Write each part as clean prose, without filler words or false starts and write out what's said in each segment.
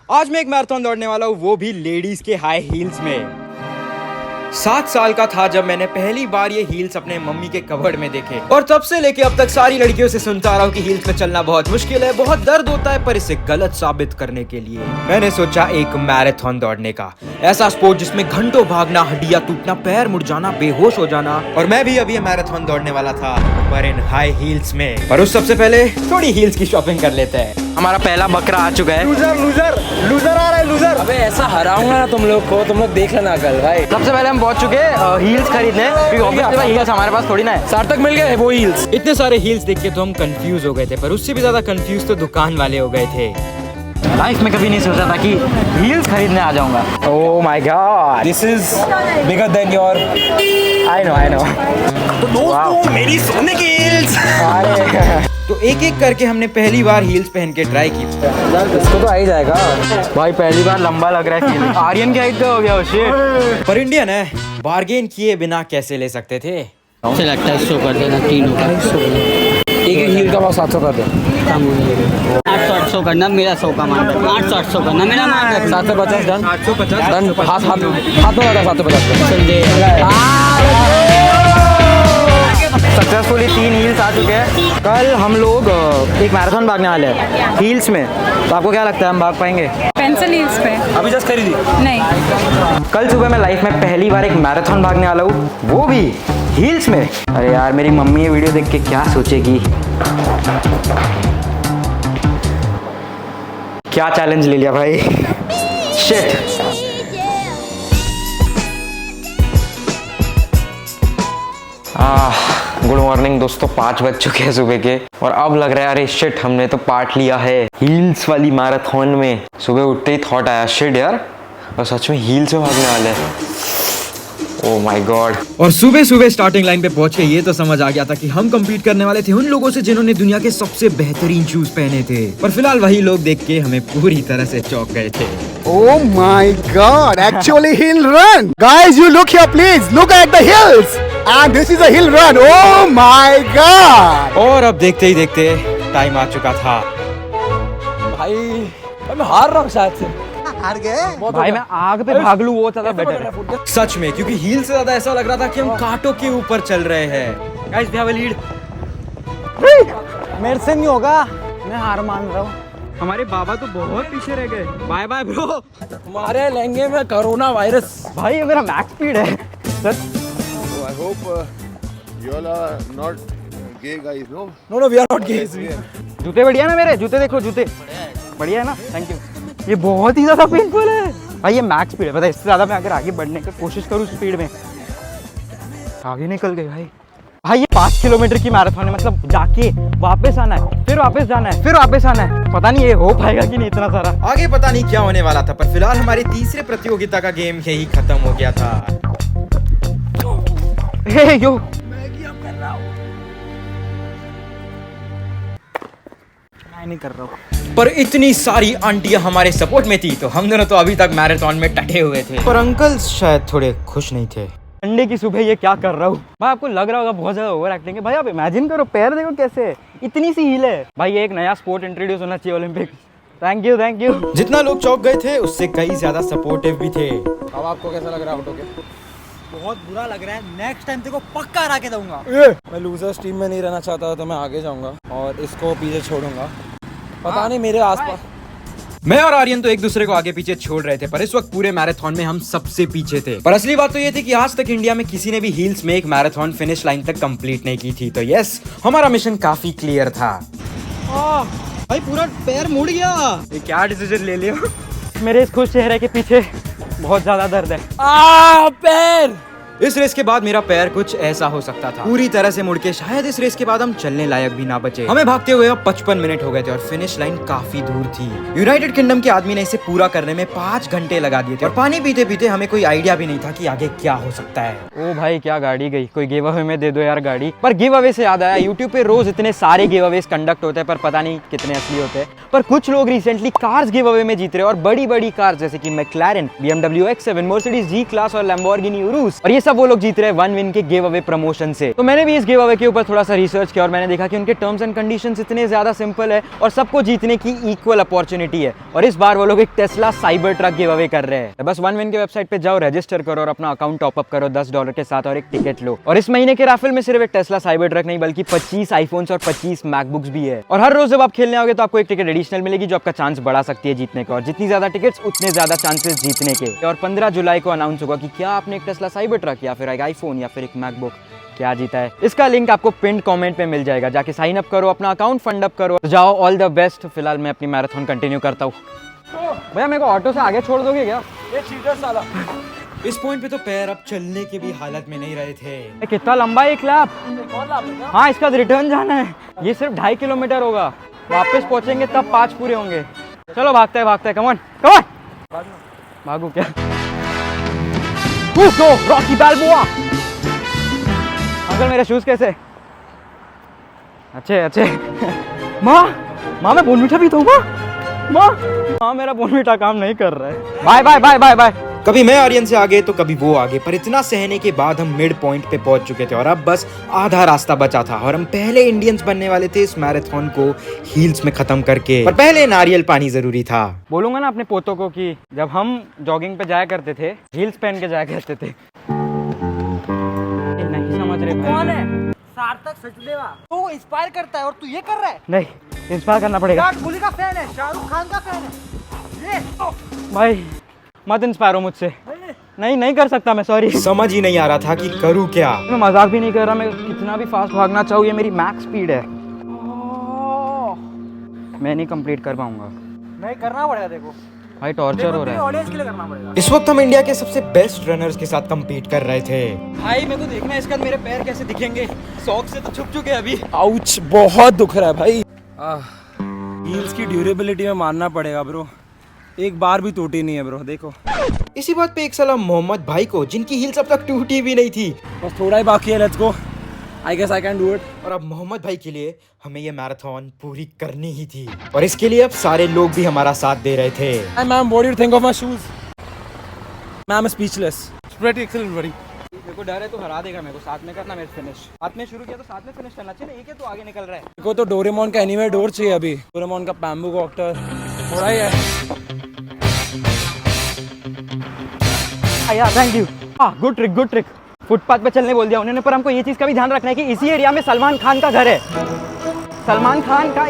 आज मैं एक मैराथन दौड़ने वाला हूँ, वो भी लेडीज के हाई हील्स में। 7 साल का था जब मैंने पहली बार ये हील्स अपने मम्मी के कबर्ड में देखे और तब से लेके अब तक सारी लड़कियों से सुनता आ रहा हूँ कि हील्स में चलना बहुत मुश्किल है, बहुत दर्द होता है, पर इसे गलत साबित करने के लिए मैंने सोचा एक मैराथन दौड़ने का, ऐसा स्पोर्ट जिसमें घंटों भागना, हड्डियां टूटना, पैर मुड़ जाना, बेहोश हो जाना। और मैं भी अभी मैराथन दौड़ने वाला था, पर इन हाई हील्स में। पर उस सबसे पहले थोड़ी हील्स की शॉपिंग कर लेते हैं। हमारा पहला बकरा आ चुका है। लूजर आ रहा है, लूजर। अबे ऐसा हराऊंगा ना तुम लोग को, तुम लोग देख लेना कल भाई। सबसे पहले हम पहुंच चुके हील्स खरीदने, क्योंकि ऑब्वियसली हील्स हमारे पास थोड़ी ना है। सार्थक मिल गए वो हील्स। इतने सारे हील्स देख के तो हम कंफ्यूज हो गए थे, पर उससे भी ज्यादा कंफ्यूज तो दुकान वाले हो गए थे। लाइफ में कभी नहीं सोचा था कि हील्स खरीदने आ जाऊंगा। Oh my God, this is bigger than your. I know. तो दोस्तों मेरी सोने की हील्स। तो एक एक करके हमने पहली बार हील्स पहन के ट्राई की। इसको तो आ ही जाएगा भाई, पहली बार लंबा लग रहा है। आर्यन की हाइट तो हो गया शिट। पर इंडियन है, बार्गेन किए बिना कैसे ले सकते थे। मुझे लगता है 100 कर देना, तीनों का। एक हील का भाव 700 कर दे। 800 करना, मेरा 100 का मान रहा। 800 करना, मेरा मान रहा। 750 डन। 850 डन। हाथ में लगा 750। चल दे। सक्सेसफुली 3 हील्स आ चुके हैं। कल हम लोग एक मैराथन भागने वाले हैं हील्स में, तो आपको क्या लगता है हम भाग पाएंगे? पेंसिल हील्स पे अभी जस्ट खरीदी। नहीं। कल सुबह मैं लाइफ में पहली बार एक मैराथन भागने वाला हूँ, वो भी हील्स में। अरे यार, मेरी मम्मी ये वीडियो देख के क्या सोचेगी। क्या चैलेंज ले लिया भाई, शिट। गुड मॉर्निंग दोस्तों, 5 बज चुके हैं सुबह के और अब लग रहा है अरे शिट, हमने तो पार्ट लिया है हील्स वाली मैराथन में। सुबह उठते ही थॉट आया शिट यार, और सच में हील्स में भागने वाले हैं। Oh my God. और सुबह सुबह स्टार्टिंग लाइन पे पहुंच के ये तो समझ आ गया था कि हम कंपीट करने वाले थे उन लोगों से जिन्होंने दुनिया के सबसे बेहतरीन शूज पहने थे। पर फिलहाल वही लोग देख के हमें पूरी तरह से चौंक गए थे। Oh my God! Actually, hill run, guys. You look here, please. Look at the hills, and this is a hill run. Oh my God! और अब देखते ही देखते टाइम आ चुका था। भाई मैं हार रहा हूँ शायद से। हार गए? भाई मैं आग पे भाग लूं वो ज्यादा बेटर है सच में, क्योंकि हील से ज्यादा ऐसा लग रहा था कि हम कांटों के ऊपर चल रहे हैं। Guys we have a lead. मेरे से नहीं होगा, मैं हार मान रहा हूँ। हमारे बाबा तो बहुत पीछे रह गए। Bye bye bro. तुम्हारे लहंगे में कोरोना वायरस। भाई ये मेरा मैक्स स्पीड है सच। So I hope you all are not gay guys, no? No, we are not gays. जूते बढ़िया ना मेरे, जूते देखो, जूते बढ़िया है ना, थैंक यू। ये बहुत ही ज्यादा पेनफुल है भाई, ये मैक्स स्पीड है, पता है इससे ज्यादा मैं अगर आगे बढ़ने की कोशिश करूँ स्पीड में, आगे निकल गए भाई। भाई ये 5 किलोमीटर की मैराथन है, मतलब जाके वापस आना है, फिर वापस जाना है, फिर वापस आना है। पता नहीं ये हो पाएगा कि नहीं इतना सारा। आगे पता नहीं क्या होने वाला था, पर फिलहाल हमारी तीसरे प्रतियोगिता का गेम यही खत्म हो गया था। हे यो नहीं कर रहा हूँ। पर इतनी सारी आंटियां हमारे सपोर्ट में थी, तो हम दोनों तो अभी तक मैराथन में टटे हुए थे। पर अंकल शायद थोड़े खुश नहीं थे। संडे की सुबह ये क्या कर रहा हूँ भाई, आपको लग रहा होगा बहुत ज्यादा ओवर एक्टिंग है। भाई आप इमेजिन करो, पैर देखो कैसे, इतनी सी हील है भाई। ये एक नया स्पोर्ट इंट्रोड्यूस होना चाहिए ओलंपिक। Thank you. जितना लोग चौंक गए थे उससे कई ज्यादा सपोर्टिव भी थे। अब आपको कैसा लग रहा है आउट होके? बहुत बुरा लग रहा है। नेक्स्ट टाइम तेरे को पक्का हरा के दूंगा। मैं लूजर्स टीम में नहीं रहना चाहता, तो मैं आगे जाऊंगा और इसको पीछे छोड़ूंगा। पता नहीं मेरे आसपास। मैं और आर्यन तो एक दूसरे को आगे पीछे छोड़ रहे थे, पर इस वक्त पूरे मैराथन में हम सबसे पीछे थे। पर असली बात तो ये थी कि आज तक इंडिया में किसी ने भी हील्स में एक मैराथन फिनिश लाइन तक कंप्लीट नहीं की थी। तो यस, हमारा मिशन काफी क्लियर था। भाई पूरा पैर मुड़ गया। ये क्या डिसीजन ले लिया? मेरे इस खुश चेहरे के पीछे बहुत ज्यादा दर्द है। पैर। इस रेस के बाद मेरा पैर कुछ ऐसा हो सकता था, पूरी तरह से मुड़ के। शायद इस रेस के बाद हम चलने लायक भी ना बचे। हमें भागते हुए अब 55 मिनट हो गए थे और फिनिश लाइन काफी दूर थी। यूनाइटेड किंगडम के आदमी ने इसे पूरा करने में 5 घंटे लगा दिए थे और पानी पीते पीते हमें कोई आइडिया भी नहीं था कि आगे क्या हो सकता है। ओ भाई क्या गाड़ी गई, कोई गिव अवे में दे दो यार गाड़ी। पर गिव अवे से याद आया, यूट्यूब पे रोज इतने सारे गिव अवेज कंडक्ट होते हैं, पर पता नहीं कितने असली होते हैं। पर कुछ लोग रिसेंटली कार्स गिव अवे में जीत रहे हैं, और बड़ी बड़ी कार्स जैसे कि McLaren, BMW X7, Mercedes G class और लैम्बोर्गिनी उरुस। और ये सब वो लोग जीत रहे हैं 1 विन के गिव अवे प्रमोशन से। तो मैंने भी इस गिव अवे के ऊपर थोड़ा सा रिसर्च किया और मैंने देखा कि उनके टर्म्स एंड कंडीशंस इतने ज्यादा सिंपल है और सबको जीतने की इक्वल अपॉर्चुनिटी है। और इस बार वो लोग एक Tesla cyber truck give away कर रहे हैं। बस 1 विन के वेबसाइट पे जाओ, रजिस्टर करो और अपना अकाउंट टॉपअप करो $10 के साथ और एक टिकट लो। और इस महीने के राफेल में सिर्फ एक टेस्ला साइबर ट्रक नहीं बल्कि 25 आईफोन्स और 25 मैकबुक्स भी है। और हर रोज जब आप खेलने आओगे तो आपको एक टिकट एडिशनल मिलेगी जो आपका चांस बढ़ा सकती है जीतने का। और जितनी ज्यादा टिकट्स उतने ज्यादा चांसेस जीतने के। और 15 जुलाई को अनाउंस होगा कि क्या आपने एक टेस्ला साइबर ट्रक या फिर एक आईफोन या फिर एक मैकबुक क्या जीता है। इसका लिंक आपको पिन कमेंट पे मिल जाएगा, जाके साइन अप करो, अपना अकाउंट फंड अप करो, तो जाओ। All the best. फिलहाल मैं अपनी मैराथन कंटिन्यू करता हूँ। भैया मेरे को ऑटो से आगे छोड़ दोगे क्या? ये चीटर साला। इस पॉइंट पे तो पैर अब चलने की भी हालत में नहीं रहे थे। कितना लंबा है एक लैप? हाँ, इसका रिटर्न जाना है। ये सिर्फ 2.5 किलोमीटर होगा, वापस पहुंचेंगे तब 5 पूरे होंगे। चलो भागते हैं कमॉन कमॉन। भागू क्या? रॉकी बाल्बोआ। अंकल मेरे शूज कैसे? अच्छे। माँ मैं बोनमीठा भी तो माँ मेरा बोनमीठा काम नहीं कर रहा है। बाय। कभी मैं आर्यन से आगे तो कभी वो आगे, पर इतना सहने के बाद हम मिड पॉइंट पे पहुंच चुके थे और अब बस आधा रास्ता बचा था और हम पहले इंडियंस बनने वाले थे इस मैराथन को हील्स में खत्म करके। पर पहले नारियल पानी जरूरी था। बोलूंगा ना अपने पोतों को कि जब हम जॉगिंग पे जाया करते थे हील्स पहन के जाया करते थे। नहीं समझ रहे भाई। कौन है? सार्थक सचदेवा। तो इंस्पायर करता है और तू ये कर रहा है? नहीं, इंस्पायर करना पड़ेगा। विराट कोहली का फैन है, शाहरुख खान का फैन है। ये भाई मत इंस्पायर हो मुझसे। नहीं कर सकता मैं, सॉरी। समझ ही नहीं आ रहा था कि करूँ क्या। मैं मजाक भी नहीं कर रहा, मैं कितना भी फास्ट भागना चाहूँ ये मेरी मैक्स स्पीड है। मैं नहीं कंप्लीट कर पाऊंगा नहीं करना पड़ेगा। देखो भाई, टॉर्चर हो रहा है। ऑडियंस के लिए करना पड़ेगा। इस वक्त हम इंडिया के सबसे बेस्ट रनर्स के साथ compete कर रहे थे। भाई मेरे को देखना है इसका मेरे पैर कैसे दिखेंगे। सॉक्स से तो छुप चुके हैं अभी। आउच, बहुत दुख रहा है भाई। हील्स की ड्यूरेबिलिटी में मानना पड़ेगा ब्रो, एक बार भी टूटी नहीं है ब्रो। देखो इसी बात पे एक सलाम मोहम्मद भाई को, जिनकी हील्स अब तक टूटी भी नहीं थी। बस थोड़ा ही बाकी है, let's go. I guess I can do it. और अब मोहम्मद भाई के लिए हमें ये मैराथन पूरी करनी ही थी और इसके लिए अब सारे लोग भी हमारा साथ दे रहे थे। Hi ma'am, what do you think of my shoes? Ma'am, speechless. Pretty excellent, buddy. मेरे को डर है तू हरा देगा मेरे को। साथ में करना मेरे फिनिश। साथ में शुरू किया तो साथ में फिनिश करना चाहिए। एक है तो आगे निकल रहा है। मेरे को तो डोरेमोन का एनीवे डोर चाहिए अभी। डोरेमोन का पैम्बू कॉप्टर थोड़ा ही है। Thank you. Good trick. Footpath पे चलने बोल दिया उन्होंने, पर हमको ये चीज का भी ध्यान रखना है कि इसी एरिया में सलमान खान का घर है। सलमान खान का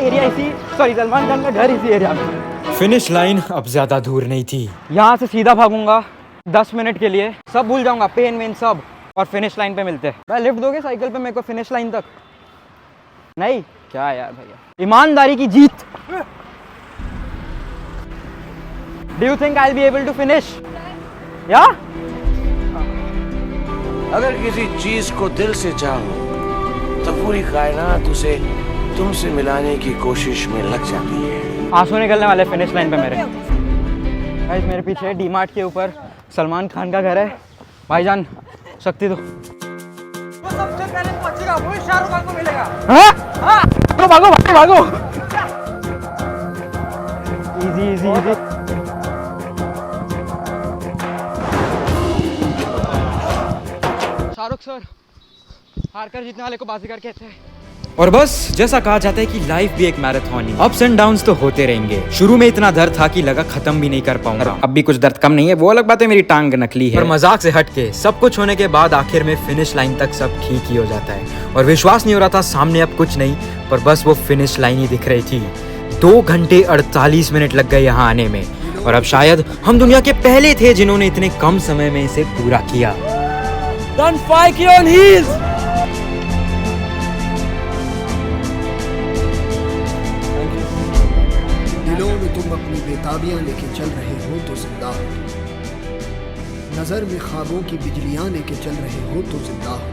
घर इसी एरिया में। फिनिश लाइन अब ज्यादा दूर नहीं थी। यहाँ से सीधा भागूंगा 10 मिनट के लिए, सब भूल जाऊंगा, पेन वेन सब, और फिनिश लाइन पे मिलते हैं। भाई लिफ्ट दोगे साइकिल पे मेरे को फिनिश लाइन तक? नहीं क्या यार भैया, ईमानदारी की जीत। Do you think I will be able to finish? या अगर किसी चीज को दिल से चाहो तो पूरी कायनात उसे तुमसे मिलाने की कोशिश में लग जाती है। आंसू निकलने वाले फिनिश लाइन पे मेरे। गाइस मेरे पीछे डीमार्ट के ऊपर सलमान खान का घर है। भाईजान शक्ति दो। वो सबसे पहले पहुंचेगा वही शाहरुख खान को मिलेगा। हाँ? भागो। इजी। शाहरुख सर, हार कर जीतने वाले को बाजीगर कहते हैं। और बस जैसा कहा जाता है कि लाइफ भी एक मैराथन है, अप्स एंड डाउन्स तो होते रहेंगे। शुरू में इतना दर्द था कि लगा खत्म भी नहीं कर पाऊंगा। अब भी कुछ दर्द कम नहीं है, वो अलग बात है, मेरी टांग नकली है। पर मजाक से हटके सब कुछ होने के बाद आखिर में फिनिश लाइन तक सब ठीक ही हो जाता है। और विश्वास नहीं हो रहा था सामने अब कुछ नहीं, पर बस वो फिनिश लाइन ही दिख रही थी। 2 घंटे 48 मिनट लग गए यहाँ आने में और अब शायद हम दुनिया के पहले थे जिन्होंने इतने कम समय में इसे पूरा किया। Done 5 K on heels. दिलों में तुम अपनी बेताबियां लेके चल रहे हो तो जिंदा हो, नजर में ख्वाबों की बिजलियां लेके चल रहे हो तो जिंदा हो।